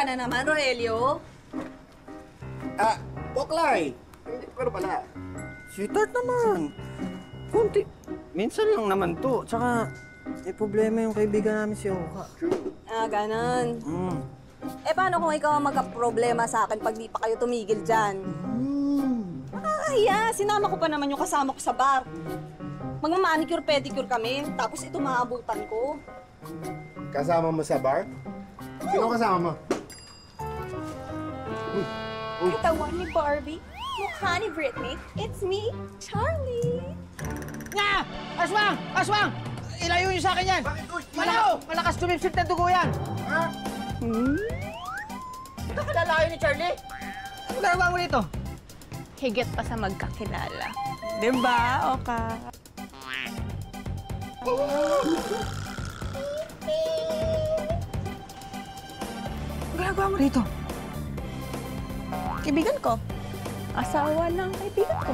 ka na naman, Rogelio. Buklay. Hindi ko pala. Sweetheart naman. Kunti. Minsan lang naman to. Tsaka, may problema yung kaibigan namin si Oka. Ganon. Paano kung ikaw ang magka-problema sa akin pag di pa kayo tumigil dyan? Nakakahiya. Sinama ko pa naman yung kasama ko sa bar. Magmamanicure, pedicure kami. Tapos ito maabutan ko. Kasama mo sa bar? Sino kasama mo? Ay, tawa ni Barbie. Mukha ni Britney. It's me, Charlie. Nga! Aswang! Aswang! Ilayo niyo sa akin yan! Malakas tumipsip na dugo yan! Ito kalalayo ni Charlie? Ano ginagawa mo dito? Higit pa sa magkakilala. Diba, Oka? Ano ginagawa mo dito? Kaibigan ko. Asawa ng kaibigan ko.